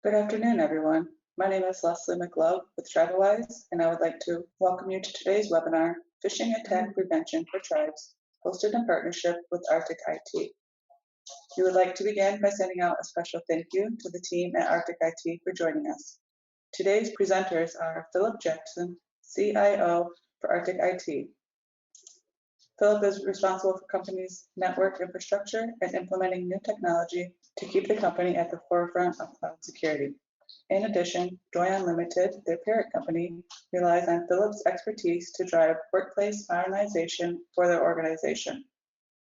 Good afternoon, everyone. My name is Leslie McLove with TribalWise, and I would like to welcome you to today's webinar, Phishing Attack Prevention for Tribes, hosted in partnership with Arctic IT. We would like to begin by sending out a special thank you to the team at Arctic IT for joining us. Today's presenters are Philip Jackson, CIO for Arctic IT. Philip is responsible for company's network infrastructure and implementing new technology to keep the company at the forefront of cloud security. In addition, Joy Unlimited, their parent company, relies on Philip's expertise to drive workplace modernization for their organization.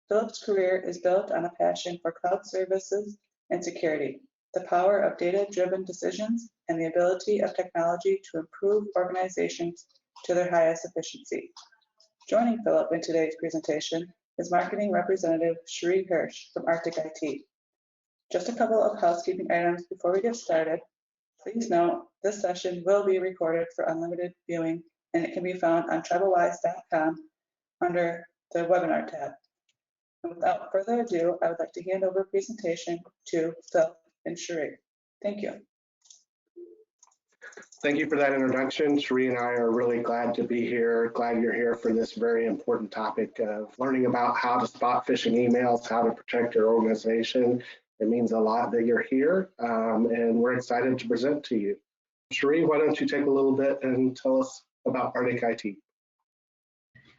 Philip's career is built on a passion for cloud services and security, the power of data-driven decisions, and the ability of technology to improve organizations to their highest efficiency. Joining Philip in today's presentation is marketing representative Cherie Hirsch from Arctic IT. Just a couple of housekeeping items before we get started. Please note this session will be recorded for unlimited viewing, and it can be found on TribalWise.com under the webinar tab. And without further ado, I would like to hand over the presentation to Phil and Cherie. Thank you. Thank you for that introduction. Cherie and I are really glad to be here. Glad you're here for this very important topic of learning about how to spot phishing emails, how to protect your organization. It means a lot that you're here, and we're excited to present to you. Cherie, why don't you take a little bit and tell us about Arctic IT?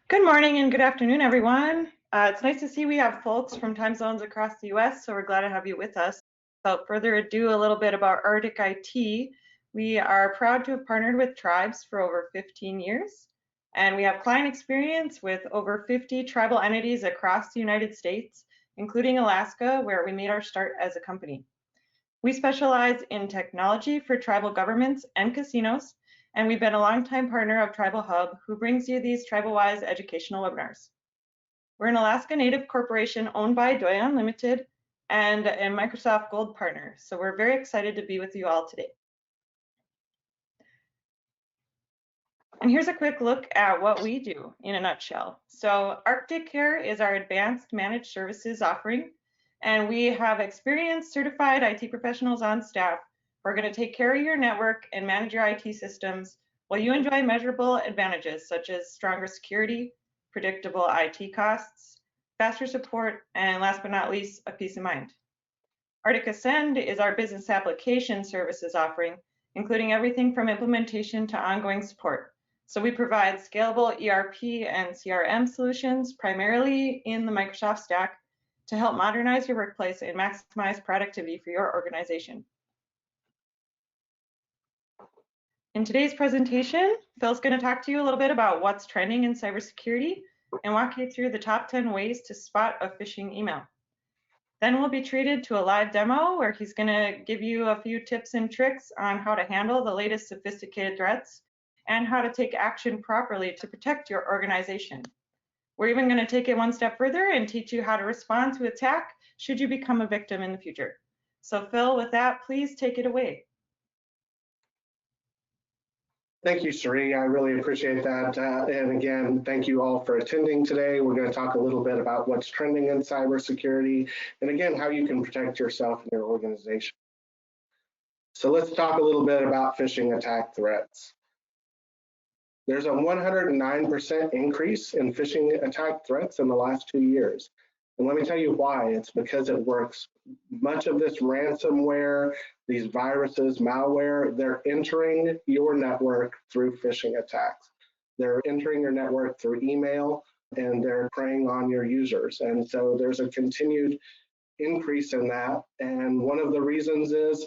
Good morning and good afternoon, everyone. It's nice to see we have folks from time zones across the US, so we're glad to have you with us. Without further ado, a little bit about Arctic IT. We are proud to have partnered with tribes for over 15 years, and we have client experience with over 50 tribal entities across the United States, including Alaska, where we made our start as a company. We specialize in technology for tribal governments and casinos, and we've been a longtime partner of Tribal Hub, who brings you these TribalWise educational webinars. We're an Alaska Native corporation owned by Joy Unlimited and a Microsoft Gold partner, so we're very excited to be with you all today. And here's a quick look at what we do in a nutshell. So Arctic Care is our advanced managed services offering, and we have experienced certified IT professionals on staff who are going to take care of your network and manage your IT systems while you enjoy measurable advantages such as stronger security, predictable IT costs, faster support, and last but not least, a peace of mind. Arctic Ascend is our business application services offering, including everything from implementation to ongoing support. So we provide scalable ERP and CRM solutions, primarily in the Microsoft stack, to help modernize your workplace and maximize productivity for your organization. In today's presentation, Phil's going to talk to you a little bit about what's trending in cybersecurity and walk you through the top 10 ways to spot a phishing email. Then we'll be treated to a live demo where he's going to give you a few tips and tricks on how to handle the latest sophisticated threats and how to take action properly to protect your organization. We're even going to take it one step further and teach you how to respond to attack should you become a victim in the future. So Phil, with that, please take it away. Thank you, Cherie. I really appreciate that. And again, thank you all for attending today. We're going to talk a little bit about what's trending in cybersecurity and again, how you can protect yourself and your organization. So let's talk a little bit about phishing attack threats. There's a 109% increase in phishing attack threats in the last 2 years. And let me tell you why. It's because it works. Much of this ransomware, these viruses, malware, they're entering your network through phishing attacks. They're entering your network through email, and they're preying on your users. And so there's a continued increase in that. And one of the reasons is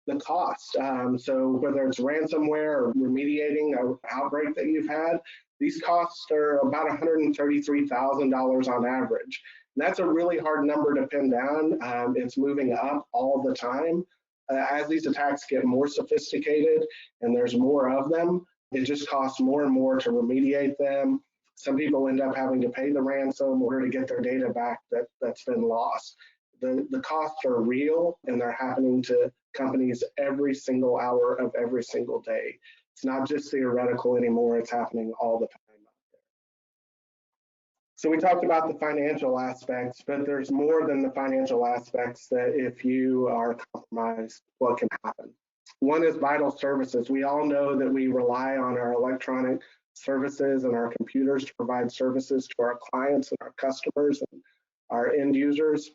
the cost. So whether it's ransomware or remediating an outbreak that you've had, these costs are about $133,000 on average. And that's a really hard number to pin down. It's moving up all the time. As these attacks get more sophisticated and there's more of them, it just costs more and more to remediate them. Some people end up having to pay the ransom in order to get their data back that's been lost. The costs are real, and they're happening to companies every single hour of every single day. It's not just theoretical anymore, it's happening all the time out there. So we talked about the financial aspects, but there's more than the financial aspects that if you are compromised, what can happen. One is vital services. We all know that we rely on our electronic services and our computers to provide services to our clients and our customers and our end users.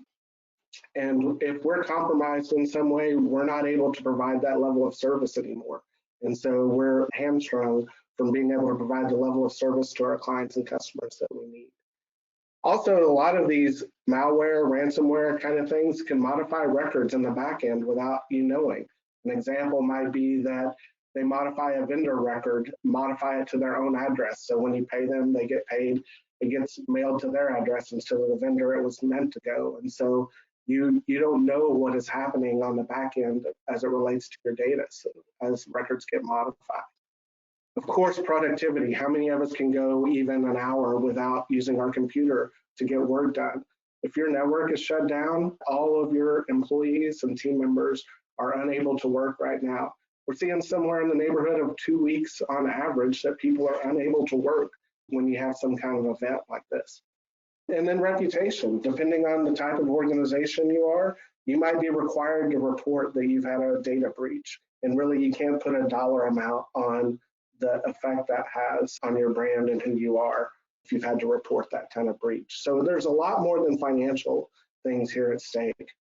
And if we're compromised in some way, we're not able to provide that level of service anymore. And so we're hamstrung from being able to provide the level of service to our clients and customers that we need. Also, a lot of these malware, ransomware kind of things can modify records in the back end without you knowing. An example might be that they modify a vendor record, modify it to their own address. So when you pay them, they get paid, it gets mailed to their address instead of the vendor it was meant to go. And so you don't know what is happening on the back end as it relates to your data, so as records get modified. Of course, productivity. How many of us can go even an hour without using our computer to get work done? If your network is shut down, all of your employees and team members are unable to work right now. We're seeing somewhere in the neighborhood of 2 weeks on average that people are unable to work when you have some kind of event like this. And then reputation. Depending on the type of organization you are, you might be required to report that you've had a data breach. And really, you can't put a dollar amount on the effect that has on your brand and who you are if you've had to report that kind of breach. So there's a lot more than financial things here at stake.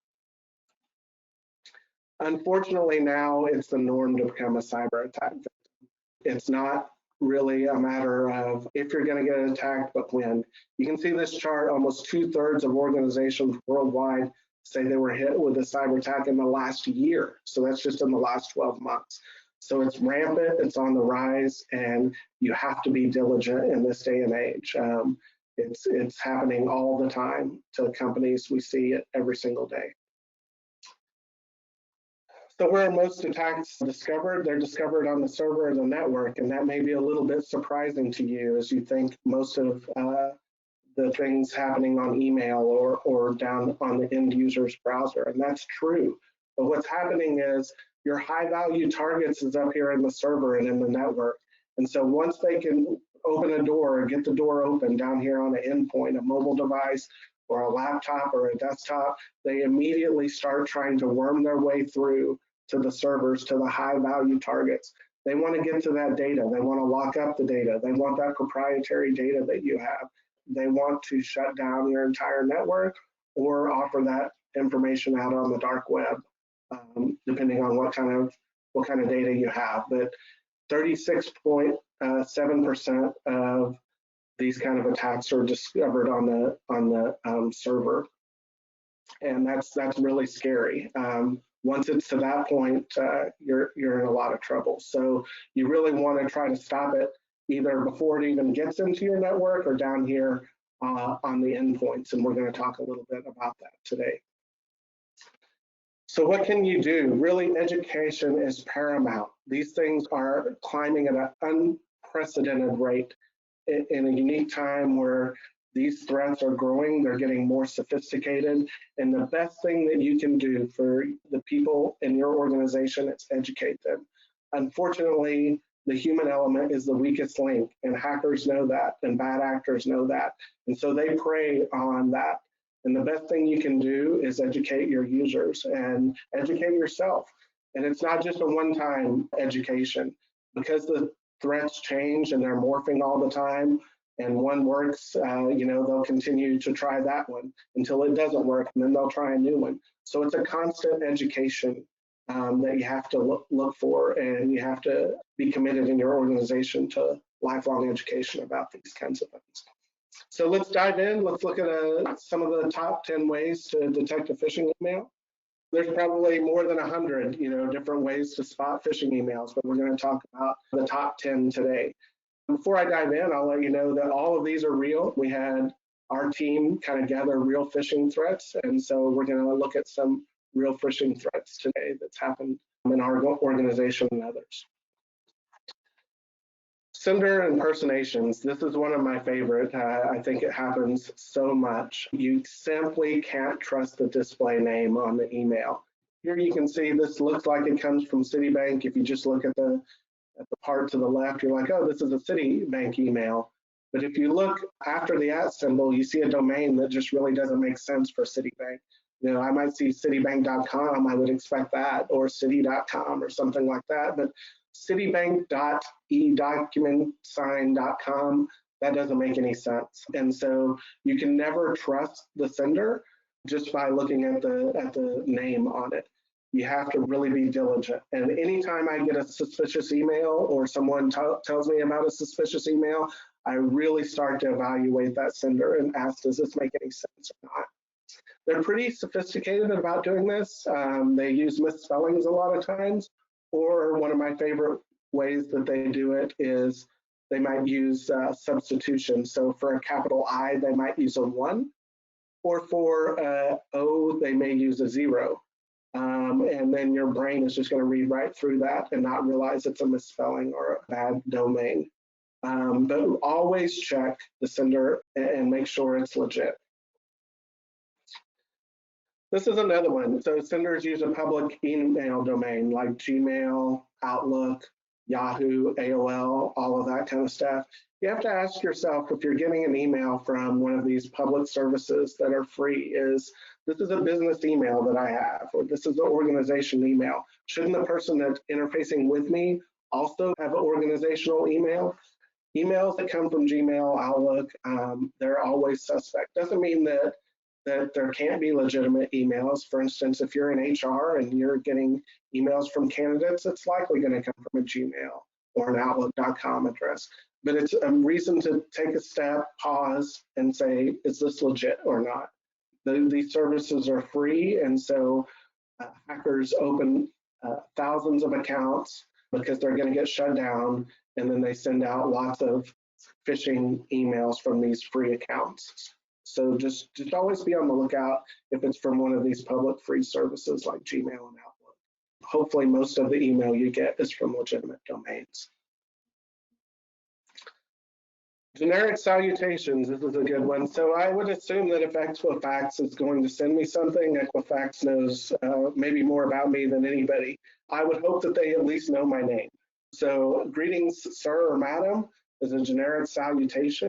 Unfortunately, now it's the norm to become a cyber attack victim. It's not really a matter of if you're going to get attacked, but when. You can see this chart, almost 2/3 of organizations worldwide say they were hit with a cyber attack in the last year. So that's just in the last 12 months. So it's rampant, it's on the rise, and you have to be diligent in this day and age. It's happening all the time to companies. We see it every single day. So where are most attacks discovered? They're discovered on the server or the network, and that may be a little bit surprising to you as you think most of the things happening on email or down on the end user's browser, and that's true. But what's happening is your high value targets is up here in the server and in the network. And so once they can open a door or get the door open down here on an endpoint, a mobile device or a laptop or a desktop, they immediately start trying to worm their way through to the servers, to the high value targets. They want to get to that data. They want to lock up the data. They want that proprietary data that you have. They want to shut down your entire network or offer that information out on the dark web, depending on what kind of data you have. But 36.7% of these kind of attacks are discovered on the server, and that's really scary. Once it's to that point, you're in a lot of trouble. So you really want to try to stop it either before it even gets into your network or down here on the endpoints, and we're going to talk a little bit about that today. So what can you do? Really, education is paramount. These things are climbing at an unprecedented rate in a unique time where these threats are growing, they're getting more sophisticated, and the best thing that you can do for the people in your organization is educate them. Unfortunately, the human element is the weakest link, and hackers know that, and bad actors know that, and so they prey on that. And the best thing you can do is educate your users and educate yourself. And it's not just a one-time education, because the threats change and they're morphing all the time. And one works, they'll continue to try that one until it doesn't work, and then they'll try a new one. So it's a constant education that you have to look for, and you have to be committed in your organization to lifelong education about these kinds of things. So let's dive in. Let's look at some of the top 10 ways to detect a phishing email. There's probably more than 100, different ways to spot phishing emails, but we're going to talk about the top 10 today. Before I dive in, I'll let you know that all of these are real. We had our team kind of gather real phishing threats, and so we're going to look at some real phishing threats today that's happened in our organization and others. Sender impersonations. This is one of my favorite. I think it happens so much. You simply can't trust the display name on the email. Here you can see this looks like it comes from Citibank. If you just look at the part to the left, you're like, oh, this is a Citibank email. But if you look after the @ symbol, you see a domain that just really doesn't make sense for Citibank. You know, I might see citibank.com, I would expect that, or citi.com or something like that, but citibank.edocumentsign.com, that doesn't make any sense. And so you can never trust the sender just by looking at the name on it. You have to really be diligent. And anytime I get a suspicious email or someone tells me about a suspicious email, I really start to evaluate that sender and ask, does this make any sense or not? They're pretty sophisticated about doing this. They use misspellings a lot of times, or one of my favorite ways that they do it is they might use substitution. So for a capital I, they might use a 1, or for O, they may use a 0. And then your brain is just going to read right through that and not realize it's a misspelling or a bad domain. But always check the sender and make sure it's legit. This is another one. So senders use a public email domain like Gmail, Outlook, Yahoo, AOL, all of that kind of stuff. You have to ask yourself, if you're getting an email from one of these public services that are free, is this is a business email that I have, or this is an organization email. Shouldn't the person that's interfacing with me also have an organizational email? Emails that come from Gmail, Outlook, they're always suspect. Doesn't mean that there can't be legitimate emails. For instance, if you're in HR and you're getting emails from candidates, it's likely going to come from a Gmail or an Outlook.com address. But it's a reason to take a step, pause, and say, is this legit or not? These services are free, and so hackers open thousands of accounts because they're going to get shut down, and then they send out lots of phishing emails from these free accounts. So just always be on the lookout if it's from one of these public free services like Gmail and Outlook. Hopefully most of the email you get is from legitimate domains. Generic salutations, this is a good one. So I would assume that if Equifax is going to send me something, Equifax knows maybe more about me than anybody. I would hope that they at least know my name. So greetings, sir or madam, is a generic salutation.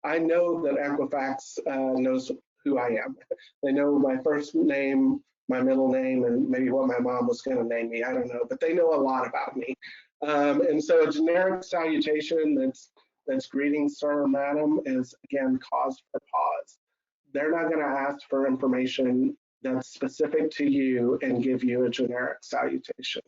I know that Equifax knows who I am. They know my first name, my middle name, and maybe what my mom was going to name me. I don't know, but they know a lot about me. And so a generic salutation that's greetings, sir or madam, is again cause for pause. They're not going to ask for information that's specific to you and give you a generic salutation.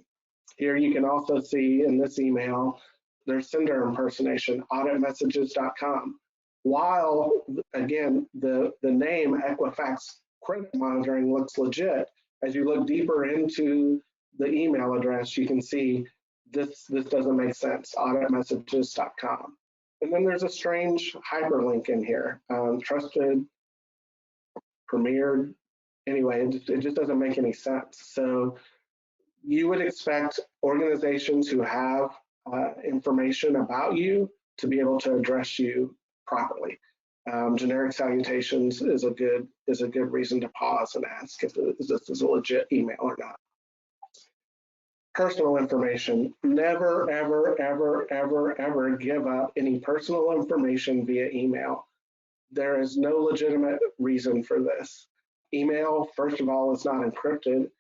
Here you can also see in this email, there's sender impersonation, auditmessages.com. While, again, the name Equifax Credit Monitoring looks legit, as you look deeper into the email address, you can see this doesn't make sense, auditmessages.com. And then there's a strange hyperlink in here, trusted, premiered. Anyway, it just doesn't make any sense. So you would expect organizations who have information about you to be able to address you properly. Generic salutations is a good reason to pause and ask if this is a legit email or not. Personal information. Never, ever, ever, ever, ever give up any personal information via email. There is no legitimate reason for this. Email, first of all, is not encrypted,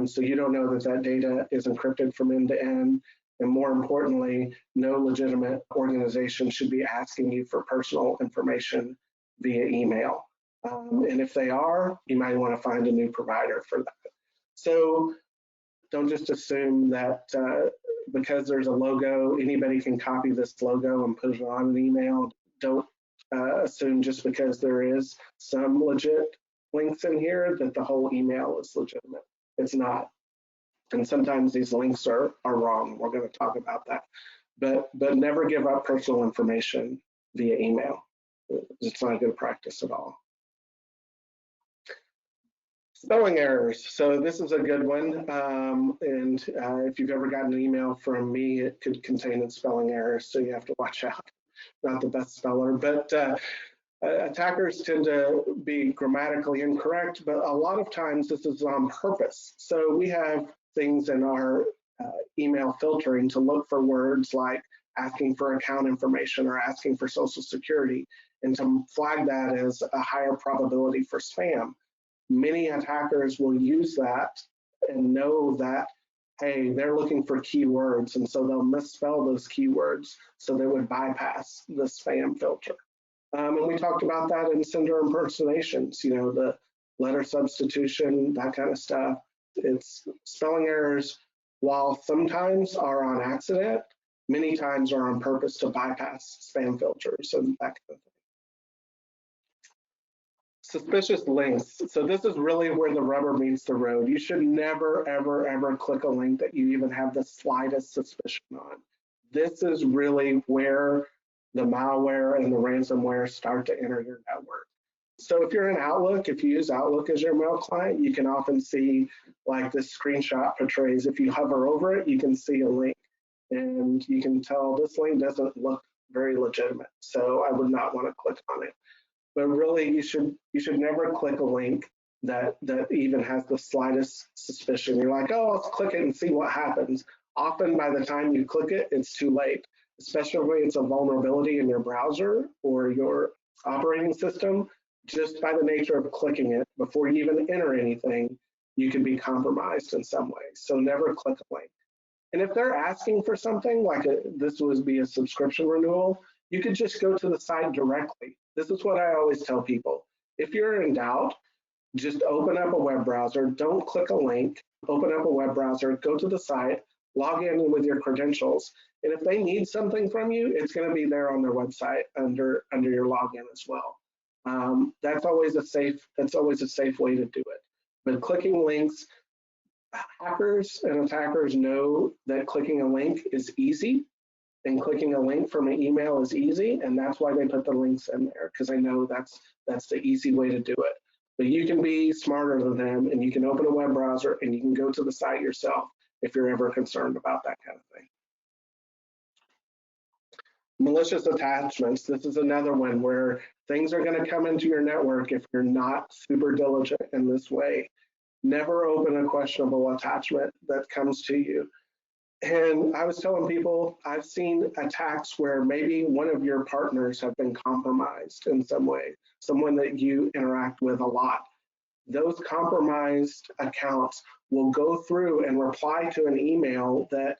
so you don't know that data is encrypted from end to end. And more importantly, no legitimate organization should be asking you for personal information via email. And if they are, you might want to find a new provider for that. So don't just assume that because there's a logo, anybody can copy this logo and put it on an email. Don't assume just because there is some legit links in here that the whole email is legitimate. It's not. And sometimes these links are wrong. We're going to talk about that. But never give up personal information via email. It's not a good practice at all. Spelling errors. So this is a good one. And if you've ever gotten an email from me, it could contain a spelling errors, so you have to watch out. Not the best speller, but attackers tend to be grammatically incorrect, but a lot of times this is on purpose. So we have things in our email filtering to look for words like asking for account information or asking for social security, and to flag that as a higher probability for spam. many attackers will use that and know that, hey, they're looking for keywords, and so they'll misspell those keywords so they would bypass the spam filter. And we talked about that in sender impersonations, the letter substitution, that kind of stuff. It's spelling errors, while sometimes are on accident, many times are on purpose to bypass spam filters and that kind of thing. Suspicious links. So this is really where the rubber meets the road. You should never, ever, ever click a link that you even have the slightest suspicion on. This is really where the malware and the ransomware start to enter your network. So if you're in Outlook, if you use Outlook as your mail client, you can often see, like this screenshot portrays, if you hover over it, you can see a link. And you can tell this link doesn't look very legitimate. So I would not want to click on it. But really, you should never click a link that even has the slightest suspicion. You're like, oh, let's click it and see what happens. Often by the time you click it, it's too late, especially if it's a vulnerability in your browser or your operating system. Just by the nature of clicking it, before you even enter anything, you can be compromised in some way. So never click a link. And if they're asking for something, like this would be a subscription renewal, you could just go to the site directly. This is what I always tell people. If you're in doubt, just open up a web browser, don't click a link, open up a web browser, go to the site, log in with your credentials. And if they need something from you, it's going to be there on their website under your login as well. That's always a safe way to do it. But clicking links, hackers and attackers know that clicking a link is easy, and clicking a link from an email is easy, and that's why they put the links in there, because they know that's the easy way to do it. But you can be smarter than them, and you can open a web browser and you can go to the site yourself if you're ever concerned about that kind of thing. Malicious attachments. This is another one where things are going to come into your network if you're not super diligent in this way. Never open a questionable attachment that comes to you. And I was telling people, I've seen attacks where maybe one of your partners have been compromised in some way, someone that you interact with a lot. Those compromised accounts will go through and reply to an email that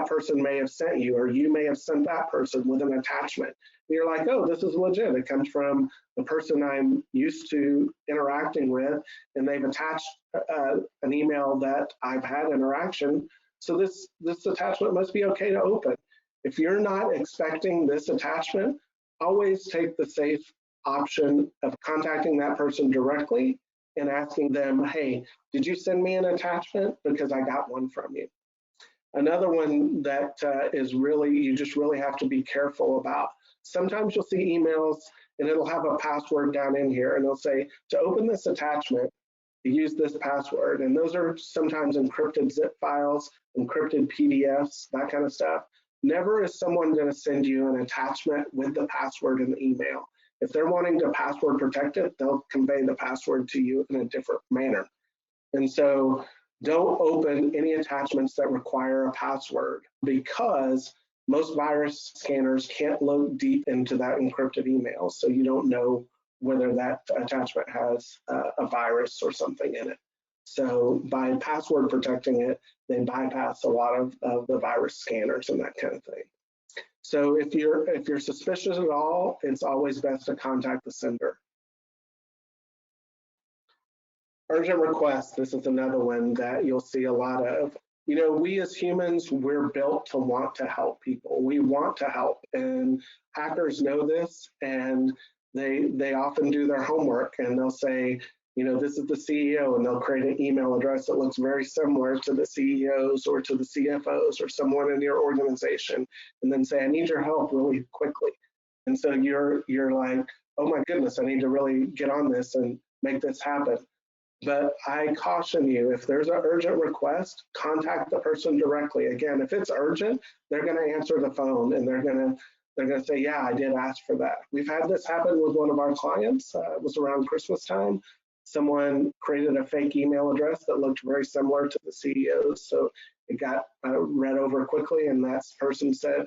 person may have sent you, or you may have sent that person with an attachment. And you're like, oh, this is legit. It comes from the person I'm used to interacting with, and they've attached an email that I've had interaction. So this attachment must be okay to open. If you're not expecting this attachment, always take the safe option of contacting that person directly and asking them, hey, did you send me an attachment? Because I got one from you. Another one that is really, you just really have to be careful about. Sometimes you'll see emails and it'll have a password down in here, and it'll say, to open this attachment, use this password. And those are sometimes encrypted zip files, encrypted PDFs, that kind of stuff. Never is someone going to send you an attachment with the password in the email. If they're wanting to password protect it, they'll convey the password to you in a different manner. And so don't open any attachments that require a password, because most virus scanners can't look deep into that encrypted email. So you don't know whether that attachment has a virus or something in it. So by password protecting it, they bypass a lot of the virus scanners and that kind of thing. So if you're suspicious at all, it's always best to contact the sender. Urgent requests, this is another one that you'll see a lot of. You know, we as humans, we're built to want to help people. We want to help, and hackers know this, and they often do their homework, and they'll say, you know, this is the CEO, and they'll create an email address that looks very similar to the CEOs or to the CFOs or someone in your organization, and then say, I need your help really quickly. And so you're like, oh my goodness, I need to really get on this and make this happen. But I caution you, if there's an urgent request, contact the person directly. Again, if it's urgent, they're going to answer the phone, and they're going to say, yeah, I did ask for that. We've had this happen with one of our clients. It was around Christmas time. Someone created a fake email address that looked very similar to the CEO's. So it got read over quickly, and that person said,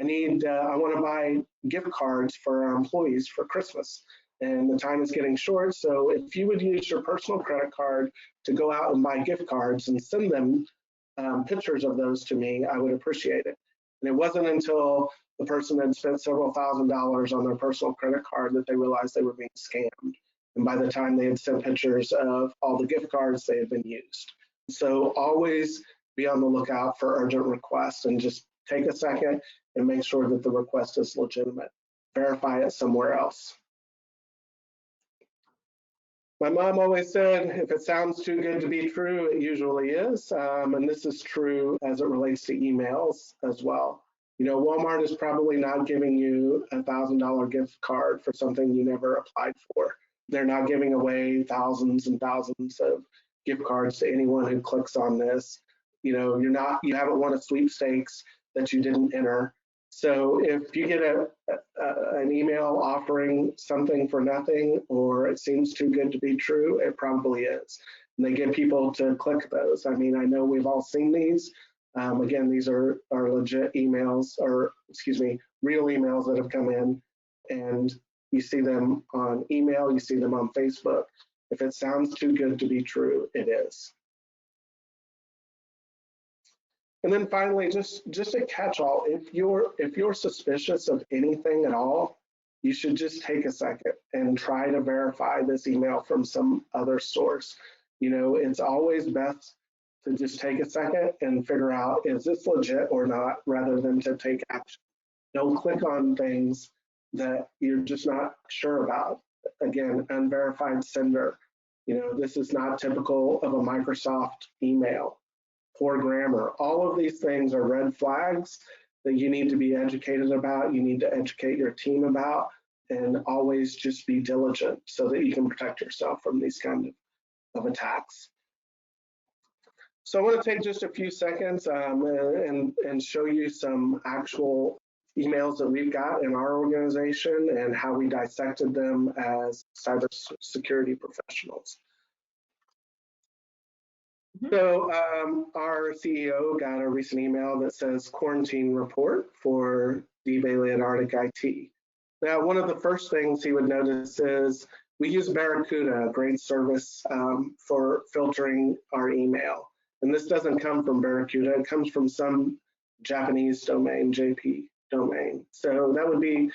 I want to buy gift cards for our employees for Christmas. and the time is getting short. So if you would use your personal credit card to go out and buy gift cards and send them pictures of those to me, I would appreciate it. And it wasn't until the person had spent several $1,000s on their personal credit card that they realized they were being scammed. And by the time they had sent pictures of all the gift cards, they had been used. So always be on the lookout for urgent requests, and just take a second and make sure that the request is legitimate. Verify it somewhere else. My mom always said, if it sounds too good to be true, it usually is. And this is true as it relates to emails as well. You know, Walmart is probably not giving you a $1,000 gift card for something you never applied for. They're not giving away thousands and thousands of gift cards to anyone who clicks on this. You know, you haven't won a sweepstakes that you didn't enter. So if you get an email offering something for nothing, or it seems too good to be true, it probably is. And they get people to click those. I mean, I know we've all seen these. Again, these are legit emails, or excuse me, real emails that have come in, and you see them on email, you see them on Facebook. If it sounds too good to be true, it is. And then finally, just a catch-all, if you're suspicious of anything at all, you should just take a second and try to verify this email from some other source. You know, it's always best to just take a second and figure out, is this legit or not, rather than to take action. Don't click on things that you're just not sure about. Again, unverified sender. You know, this is not typical of a Microsoft email. Poor grammar. All of these things are red flags that you need to be educated about. You need to educate your team about, and always just be diligent so that you can protect yourself from these kind of attacks. So I want to take just a few seconds and show you some actual emails that we've got in our organization and how we dissected them as cybersecurity professionals. So our CEO got a recent email that says quarantine report for D. Bailey and Arctic IT. Now, one of the first things he would notice is we use Barracuda, a great service for filtering our email. And this doesn't come from Barracuda, it comes from some Japanese domain, JP domain. So that would be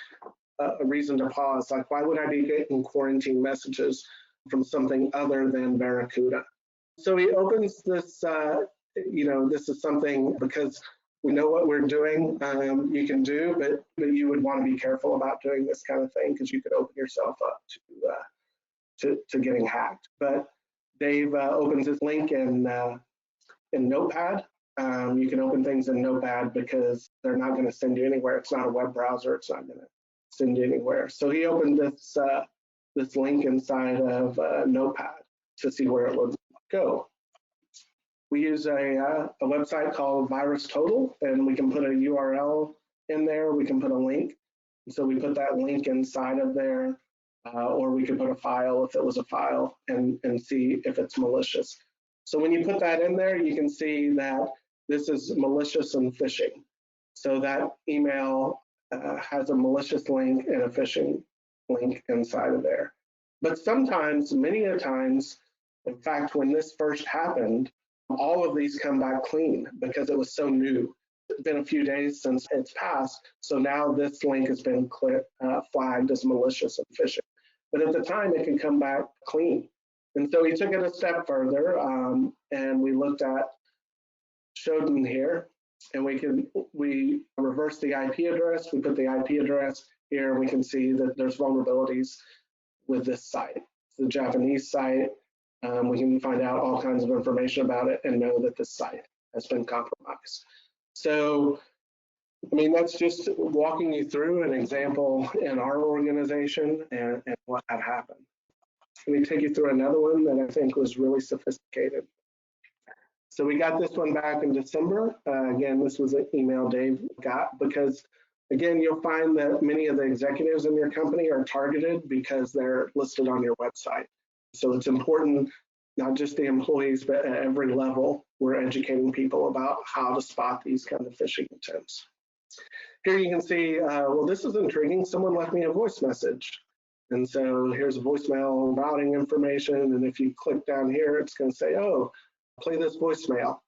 a reason to pause. Like, why would I be getting quarantine messages from something other than Barracuda? So he opens this, you know, this is something, because we know what we're doing, you can do, but you would want to be careful about doing this kind of thing, because you could open yourself up to getting hacked. But Dave opens this link in Notepad. You can open things in Notepad because they're not going to send you anywhere. It's not a web browser. It's not going to send you anywhere. So he opened this link inside of Notepad to see where it would go. We use a website called Virus Total, and we can put a URL in there. We can put a link. So we put that link inside of there, or we could put a file if it was a file, and see if it's malicious. So when you put that in there, you can see that this is malicious and phishing. So that email has a malicious link and a phishing link inside of there. But sometimes, many a times, in fact, when this first happened, all of these come back clean because it was so new. It's been a few days since it's passed, so now this link has been flagged as malicious and phishing. But at the time, it can come back clean. And so we took it a step further, and we looked at, showed them here, and we reversed the IP address. We put the IP address here, and we can see that there's vulnerabilities with this site. It's the Japanese site. We can find out all kinds of information about it and know that this site has been compromised. So, I mean, that's just walking you through an example in our organization and what had happened. Let me take you through another one that I think was really sophisticated. So we got this one back in December. Again, this was an email Dave got because, again, you'll find that many of the executives in your company are targeted because they're listed on your website. So it's important, not just the employees, but at every level, we're educating people about how to spot these kind of phishing attempts. Here you can see, well, this is intriguing. Someone left me a voice message. And so here's a voicemail routing information. And if you click down here, it's going to say, oh, play this voicemail.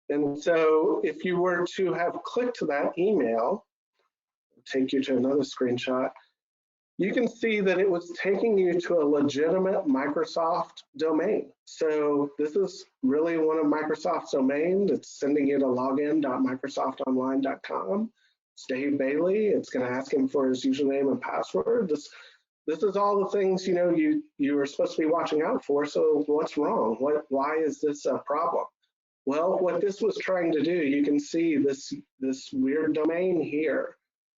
And so if you were to have clicked to that email, take you to another screenshot, you can see that it was taking you to a legitimate Microsoft domain. So this is really one of Microsoft's domains. It's sending you to login.microsoftonline.com. It's Dave Bailey. It's going to ask him for his username and password. This is all the things you are supposed to be watching out for. So what's wrong? Why is this a problem? Well, what this was trying to do, you can see this weird domain here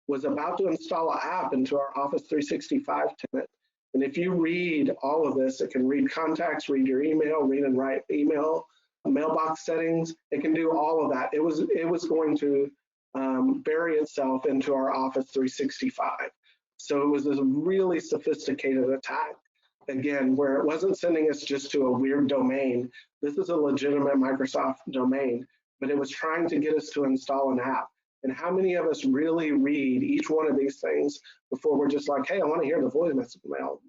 was about to install an app into our Office 365 tenant. And if you read all of this, it can read contacts, read your email, read and write email, mailbox settings. It can do all of that. It was going to bury itself into our Office 365. So it was a really sophisticated attack. Again, where it wasn't sending us just to a weird domain. This is a legitimate Microsoft domain, but it was trying to get us to install an app. And how many of us really read each one of these things before we're just like, hey, I want to hear the voicemail,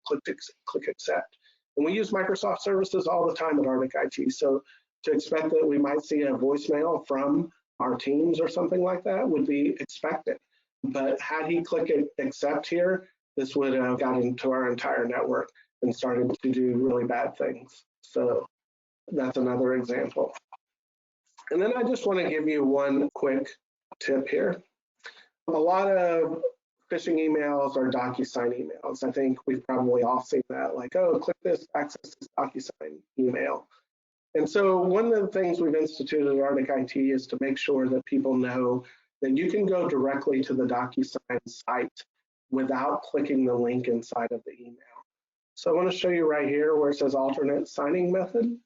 click accept. And we use Microsoft services all the time at Arctic IT. So to expect that we might see a voicemail from our teams or something like that would be expected. But had he clicked accept here, this would have got into our entire network and started to do really bad things. So that's another example. And then I just want to give you one quick tip here. A lot of phishing emails are DocuSign emails. I think we've probably all seen that, like, oh, click this, access this DocuSign email. And so one of the things we've instituted at Arctic IT is to make sure that people know that you can go directly to the DocuSign site without clicking the link inside of the email. So I want to show you right here where it says alternate signing method. It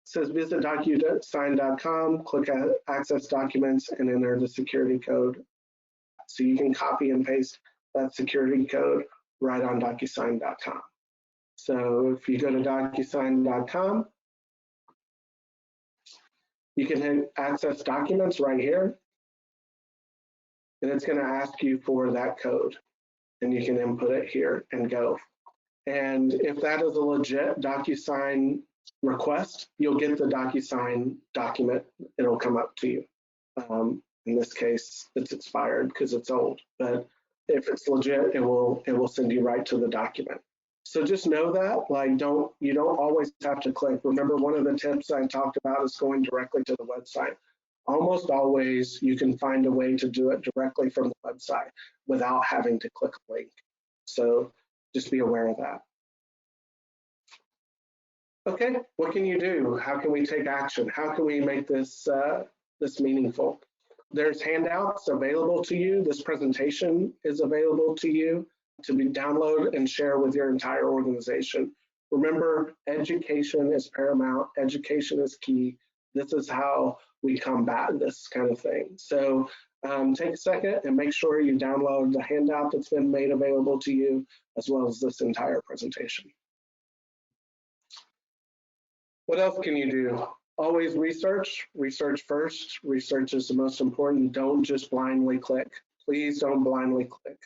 says visit DocuSign.com, click access documents, and enter the security code. So you can copy and paste that security code right on DocuSign.com. So if you go to DocuSign.com, you can hit access documents right here, and it's going to ask you for that code, and you can input it here and go. And if that is a legit DocuSign request, you'll get the DocuSign document. It'll come up to you. In this case, it's expired because it's old, but if it's legit, it will send you right to the document. So just know that, like, you don't always have to click. Remember, one of the tips I talked about is going directly to the website. Almost always you can find a way to do it directly from the website without having to click a link. So just be aware of that. Okay, what can you do? How can we take action? How can we make this meaningful? There's handouts available to you. This presentation is available to you to be download and share with your entire organization. Remember, education is paramount. Education is key. This is how we combat this kind of thing. So take a second and make sure you download the handout that's been made available to you, as well as this entire presentation. What else can you do? Always research first. Research is the most important. Don't just blindly click. Please don't blindly click.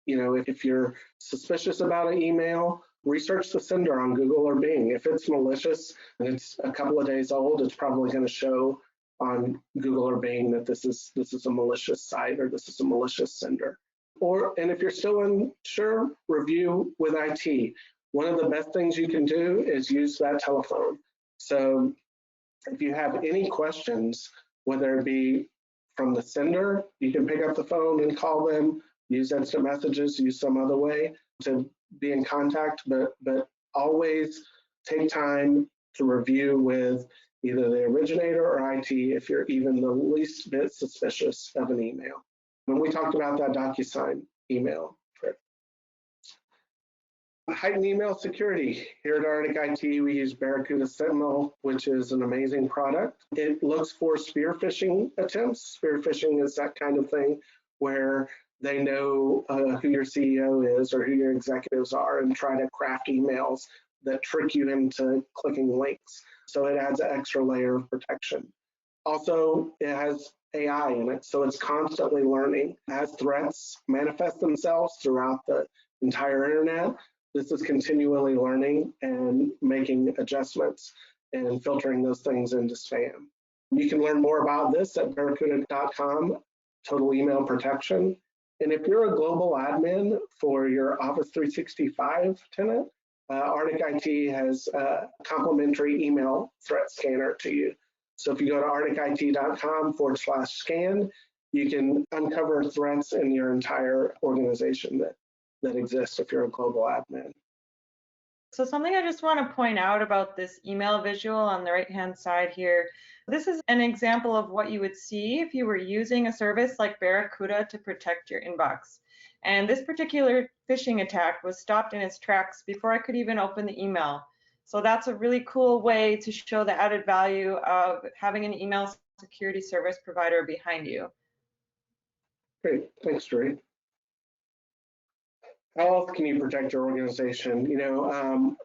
You know, if you're suspicious about an email, research the sender on Google or Bing. If it's malicious and it's a couple of days old, it's probably going to show on Google or Bing that this is a malicious site or this is a malicious sender. And if you're still unsure, review with IT. One of the best things you can do is use that telephone. So if you have any questions, whether it be from the sender, you can pick up the phone and call them, use instant messages, use some other way to be in contact, but always take time to review with either the originator or IT if you're even the least bit suspicious of an email. When we talked about that DocuSign email trick. Heightened email security. Here at Arctic IT, we use Barracuda Sentinel, which is an amazing product. It looks for spear phishing attempts. Spear phishing is that kind of thing where they know who your CEO is or who your executives are and try to craft emails that trick you into clicking links. So it adds an extra layer of protection. Also, it has AI in it, so it's constantly learning. As threats manifest themselves throughout the entire internet. This is continually learning and making adjustments and filtering those things into spam. You can learn more about this at barracuda.com, total email protection. And if you're a global admin for your Office 365 tenant, Arctic IT has a complimentary email threat scanner to you. So if you go to arcticit.com/scan, you can uncover threats in your entire organization that exist if you're a global admin. So something I just want to point out about this email visual on the right-hand side here, this is an example of what you would see if you were using a service like Barracuda to protect your inbox. And this particular phishing attack was stopped in its tracks before I could even open the email. So that's a really cool way to show the added value of having an email security service provider behind you. Great, thanks, Doreen. How else can you protect your organization?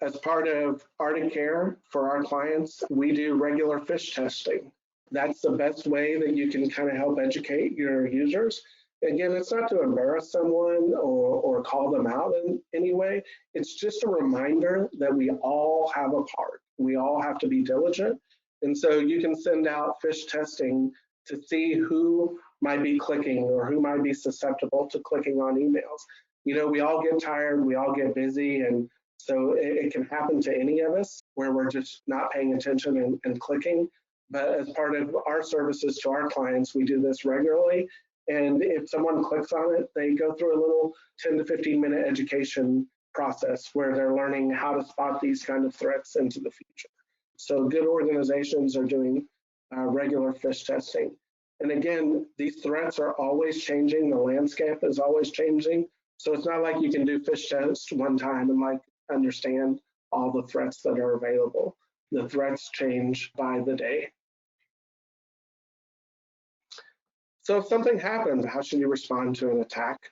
As part of Arctic Care for our clients, we do regular phish testing. That's the best way that you can kind of help educate your users. Again, it's not to embarrass someone or call them out in any way. It's just a reminder that we all have a part. We all have to be diligent. And so you can send out phish testing to see who might be clicking or who might be susceptible to clicking on emails. We all get tired, we all get busy, and so it can happen to any of us where we're just not paying attention and clicking. But as part of our services to our clients, we do this regularly. And if someone clicks on it, they go through a little 10 to 15 minute education process where they're learning how to spot these kind of threats into the future. So good organizations are doing regular phish testing. And again, these threats are always changing. The landscape is always changing. So it's not like you can do phish tests one time and understand all the threats that are available. The threats change by the day. So if something happens, how should you respond to an attack?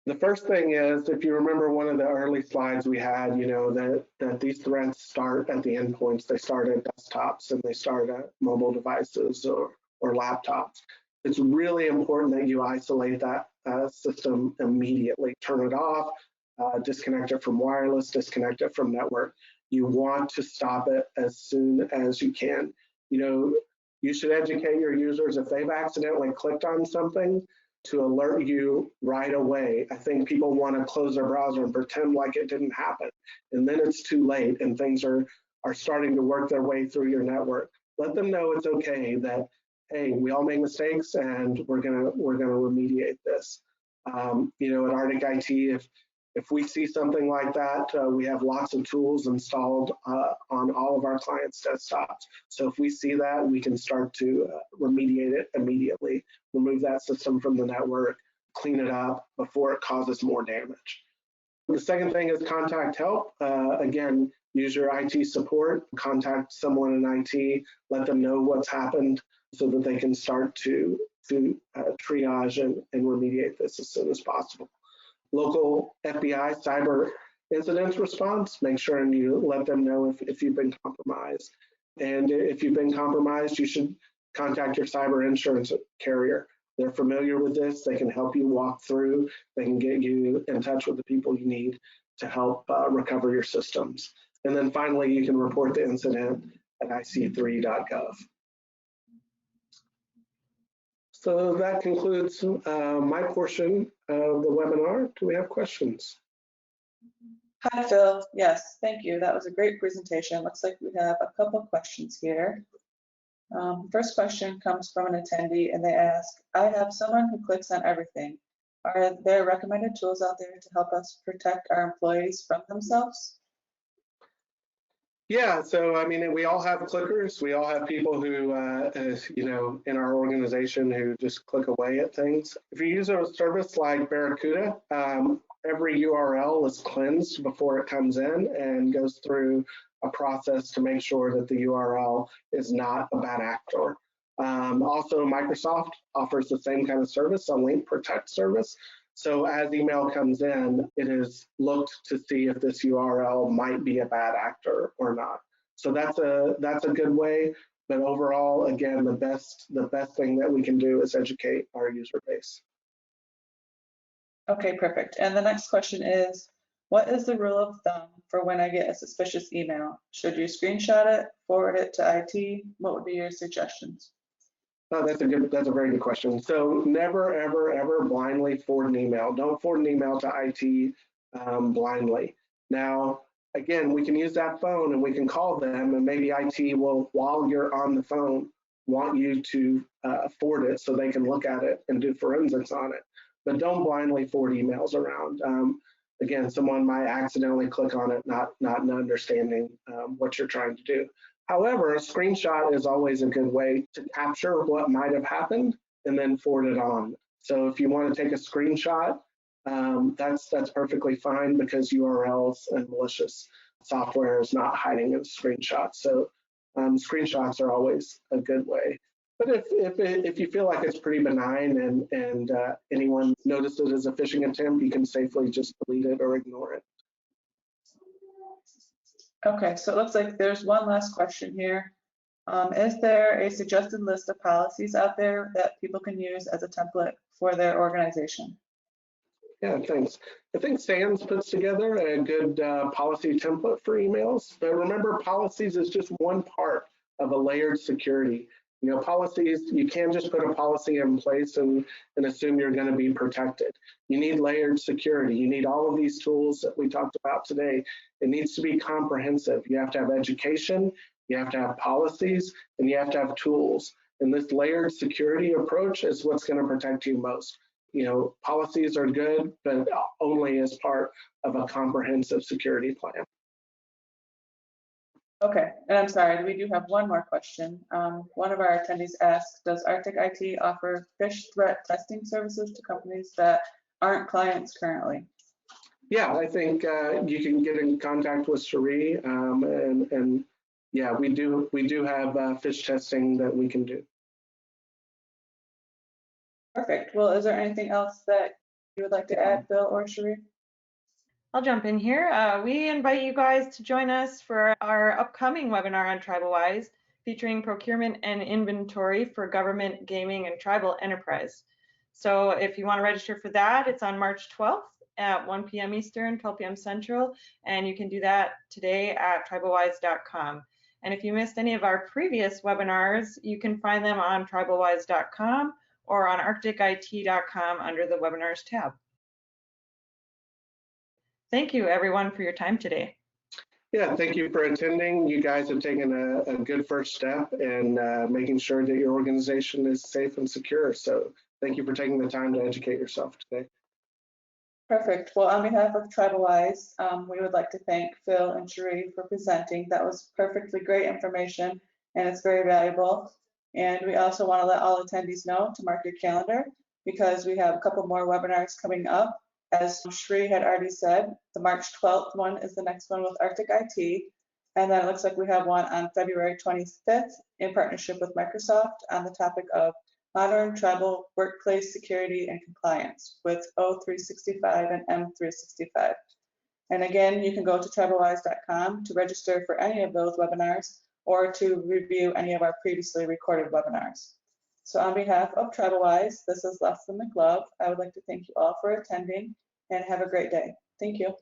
The first thing is, if you remember one of the early slides we had, that these threats start at the endpoints. They start at desktops and they start at mobile devices or laptops. It's really important that you isolate that system immediately. Turn it off, disconnect it from wireless, disconnect it from network. You want to stop it as soon as you can. You should educate your users if they've accidentally clicked on something to alert you right away. I think people want to close their browser and pretend like it didn't happen. And then it's too late and things are starting to work their way through your network. Let them know it's okay, that, hey, we all make mistakes and we're gonna remediate this. At Arctic IT, if we see something like that, we have lots of tools installed on all of our clients' desktops. So if we see that, we can start to remediate it immediately, remove that system from the network, clean it up before it causes more damage. The second thing is contact help. Again, use your IT support, contact someone in IT, let them know what's happened so that they can start to triage and remediate this as soon as possible. Local FBI cyber incidents response, make sure and you let them know if you've been compromised. And if you've been compromised, you should contact your cyber insurance carrier. They're familiar with this. They can help you walk through. They can get you in touch with the people you need to help recover your systems. And then finally, you can report the incident at ic3.gov. So that concludes my portion of the webinar. Do we have questions? Hi, Phil. Yes, thank you. That was a great presentation. Looks like we have a couple of questions here. First question comes from an attendee and they ask, I have someone who clicks on everything. Are there recommended tools out there to help us protect our employees from themselves? Yeah, so I mean, we all have clickers. We all have people who, in our organization who just click away at things. If you use a service like Barracuda, every URL is cleansed before it comes in and goes through a process to make sure that the URL is not a bad actor. Also, Microsoft offers the same kind of service, a link protect service. So as email comes in, it is looked to see if this URL might be a bad actor or not. So that's a good way. But overall, again, the best thing that we can do is educate our user base. Okay, perfect. And the next question is, what is the rule of thumb for when I get a suspicious email? Should you screenshot it, forward it to IT? What would be your suggestions? Oh, that's a very good question. So never, ever, ever blindly forward an email. Don't forward an email to IT blindly. Now, again, we can use that phone and we can call them, and maybe IT will, while you're on the phone, want you to forward it so they can look at it and do forensics on it. But don't blindly forward emails around. Again, someone might accidentally click on it, not understanding what you're trying to do. However, a screenshot is always a good way to capture what might have happened and then forward it on. So if you want to take a screenshot, that's perfectly fine, because URLs and malicious software is not hiding in screenshots. So screenshots are always a good way. But if you feel like it's pretty benign and anyone noticed it as a phishing attempt, you can safely just delete it or ignore it. Okay, so it looks like there's one last question here. Is there a suggested list of policies out there that people can use as a template for their organization? Yeah, thanks. I think SANS puts together a good policy template for emails. But remember, policies is just one part of a layered security. You know, policies, you can't just put a policy in place and assume you're going to be protected. You need layered security. You need all of these tools that we talked about today. It needs to be comprehensive. You have to have education, you have to have policies, and you have to have tools. And this layered security approach is what's going to protect you most. You know, policies are good, but only as part of a comprehensive security plan. Okay, and I'm sorry, we do have one more question. One of our attendees asked, does Arctic IT offer phish threat testing services to companies that aren't clients currently? Yeah, I think you can get in contact with Cherie, and yeah, we do have phish testing that we can do. Perfect. Well, is there anything else that you would like to add, Bill or Cherie? I'll jump in here. We invite you guys to join us for our upcoming webinar on TribalWise, featuring procurement and inventory for government, gaming, and tribal enterprise. So if you want to register for that, it's on March 12th at 1 p.m. Eastern, 12 p.m. Central, and you can do that today at TribalWise.com. And if you missed any of our previous webinars, you can find them on TribalWise.com or on ArcticIT.com under the Webinars tab. Thank you, everyone, for your time today. Yeah, thank you for attending. You guys have taken a good first step in making sure that your organization is safe and secure. So thank you for taking the time to educate yourself today. Perfect. Well, on behalf of TribalWise, we would like to thank Phil and Cherie for presenting. That was perfectly great information, and it's very valuable. And we also want to let all attendees know to mark your calendar, because we have a couple more webinars coming up. As Cherie had already said, the March 12th one is the next one with Arctic IT. And then it looks like we have one on February 25th in partnership with Microsoft on the topic of modern tribal workplace security and compliance with O365 and M365. And again, you can go to TribalWise.com to register for any of those webinars or to review any of our previously recorded webinars. So on behalf of TribalWise, this is Leslie McLove. I would like to thank you all for attending and have a great day. Thank you.